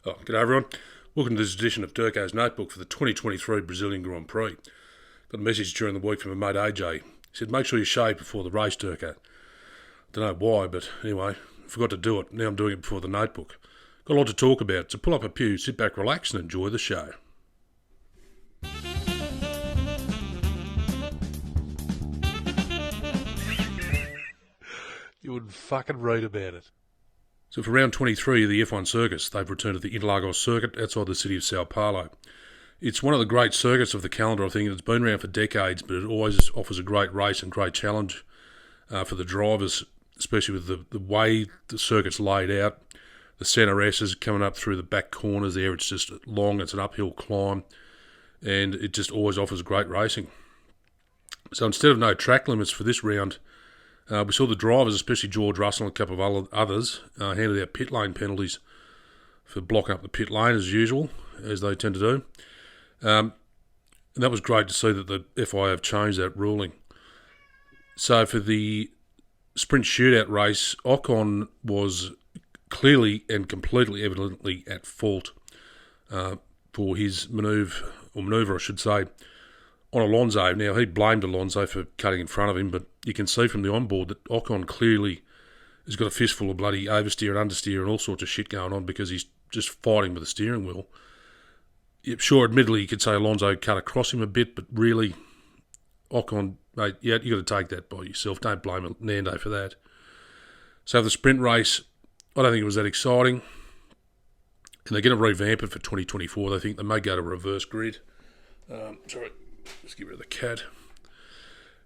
Oh, g'day everyone. Welcome to this edition of DURKO's Notebook for the 2023 Brazilian Grand Prix. Got a message during the week from my mate AJ. He said, make sure you shave before the race, DURKO. Don't know why, but anyway, forgot to do it. Now I'm doing it before the notebook. Got a lot to talk about, so pull up a pew, sit back, relax and enjoy the show. You wouldn't fucking read about it. So for round 23 of the F1 circuits, they've returned to the Interlagos circuit outside the city of Sao Paulo. It's one of the great circuits of the calendar, I think. It's been around for decades, but it always offers a great race and great challenge for the drivers, especially with the way the circuit's laid out. The centre S's coming up through the back corners there. It's just long, it's an uphill climb, and it just always offers great racing. So instead of no track limits for this round, we saw the drivers, especially George Russell and a couple of others, handed out pit lane penalties for blocking up the pit lane as usual, as they tend to do. And that was great to see that the FIA have changed that ruling. So for the sprint shootout race, Ocon was clearly and completely evidently at fault for his manoeuvre, I should say, on Alonso. Now, he blamed Alonso for cutting in front of him, but you can see from the onboard that Ocon clearly has got a fistful of bloody oversteer and understeer and all sorts of shit going on because he's just fighting with the steering wheel. Sure, admittedly, you could say Alonso cut across him a bit, but really, Ocon, mate, yeah, you got to take that by yourself. Don't blame Nando for that. So the sprint race, I don't think it was that exciting. And they're going to revamp it for 2024. They think they may go to a reverse grid. Sorry, let's get rid of the cat.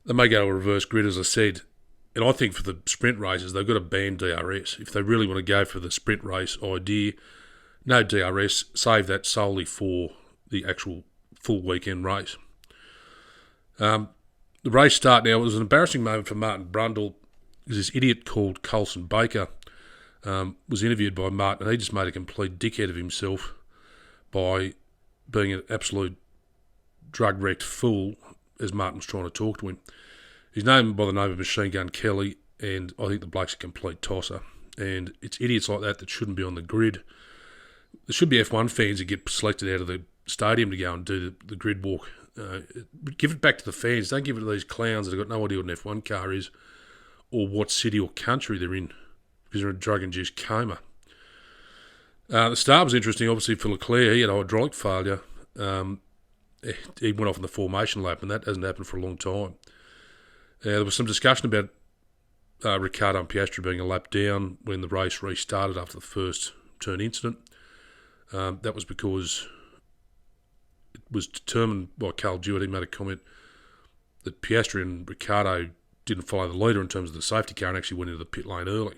They may go to a reverse grid, as I said. And I think for the sprint races, they've got to ban DRS. If they really want to go for the sprint race idea, no DRS, save that solely for the actual full weekend race. The race start now, it was an embarrassing moment for Martin Brundle, because this idiot called Colson Baker was interviewed by Martin, and he just made a complete dickhead of himself by being an absolute drug-wrecked fool as Martin was trying to talk to him. He's known by the name of Machine Gun Kelly, and I think the bloke's a complete tosser. And it's idiots like that shouldn't be on the grid. There should be F1 fans that get selected out of the stadium to go and do the grid walk. Give it back to the fans. Don't give it to these clowns that have got no idea what an F1 car is or what city or country they're in because they're in a drug-induced coma. The start was interesting, obviously, for Leclerc. He had a hydraulic failure. He went off in the formation lap, and that hasn't happened for a long time. There was some discussion about Ricciardo and Piastri being a lap down when the race restarted after the first turn incident. That was because it was determined by Carl Jewett. He made a comment that Piastri and Ricciardo didn't follow the leader in terms of the safety car and actually went into the pit lane early.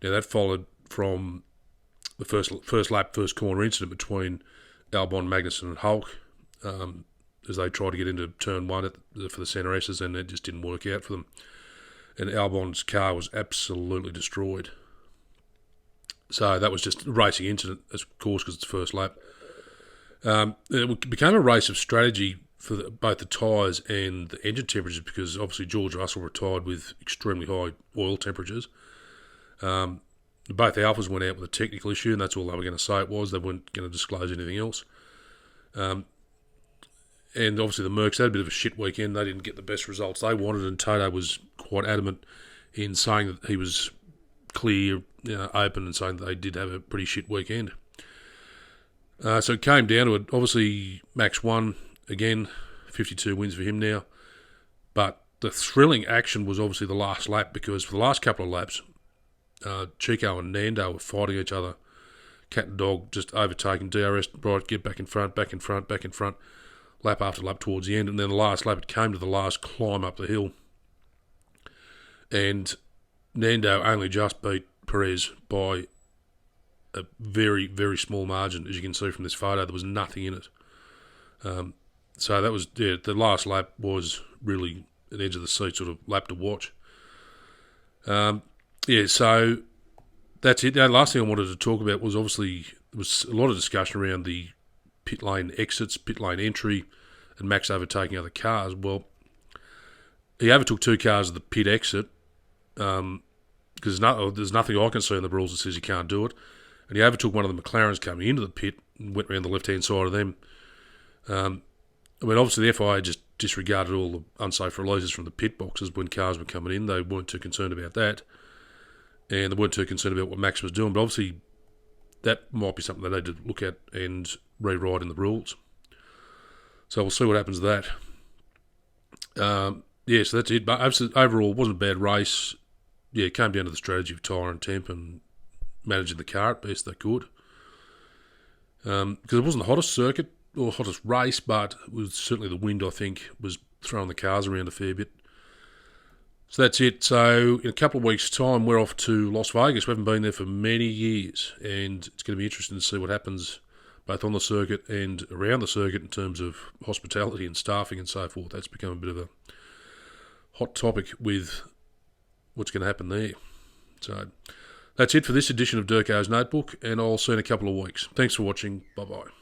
Now, that followed from the first lap, first corner incident between Albon, Magnussen and Hulk as they tried to get into turn one for the centre S's, and it just didn't work out for them. And Albon's car was absolutely destroyed. So that was just a racing incident, of course, because it's the first lap. It became a race of strategy for both the tyres and the engine temperatures because obviously George Russell retired with extremely high oil temperatures. Both Alphas went out with a technical issue, and that's all they were going to say it was. They weren't going to disclose anything else. And obviously the Mercs had a bit of a shit weekend. They didn't get the best results they wanted, and Toto was quite adamant in saying that he was clear, open, and saying that they did have a pretty shit weekend. So it came down to it. Obviously, Max won again, 52 wins for him now. But the thrilling action was obviously the last lap because for the last couple of laps, Chico and Nando were fighting each other, cat and dog, just overtaking DRS, right, get back in front, lap after lap towards the end. And then the last lap, it came to the last climb up the hill. And Nando only just beat Perez by a very, very small margin. As you can see from this photo, there was nothing in it. So that was, the last lap was really an edge of the seat sort of lap to watch. So that's it. The last thing I wanted to talk about was obviously there was a lot of discussion around the pit lane exits, pit lane entry, and Max overtaking other cars. Well, he overtook two cars at the pit exit because there's nothing I can see in the rules that says you can't do it. and he overtook one of the McLarens coming into the pit and went around the left-hand side of them. Obviously the FIA just disregarded all the unsafe releases from the pit boxes when cars were coming in. They weren't too concerned about that, and they weren't too concerned about what Max was doing. But obviously that might be something they need to look at and rewrite in the rules. So we'll see what happens to that. So that's it. But overall, it wasn't a bad race. Yeah, it came down to the strategy of tyre and temp and managing the car at best they could. Because it wasn't the hottest circuit or hottest race, but it was certainly the wind, I think, was throwing the cars around a fair bit. So that's it. So in a couple of weeks' time, we're off to Las Vegas. We haven't been there for many years, and it's going to be interesting to see what happens both on the circuit and around the circuit in terms of hospitality and staffing and so forth. That's become a bit of a hot topic with what's going to happen there. So that's it for this edition of DURKO's Notebook, and I'll see you in a couple of weeks. Thanks for watching. Bye-bye.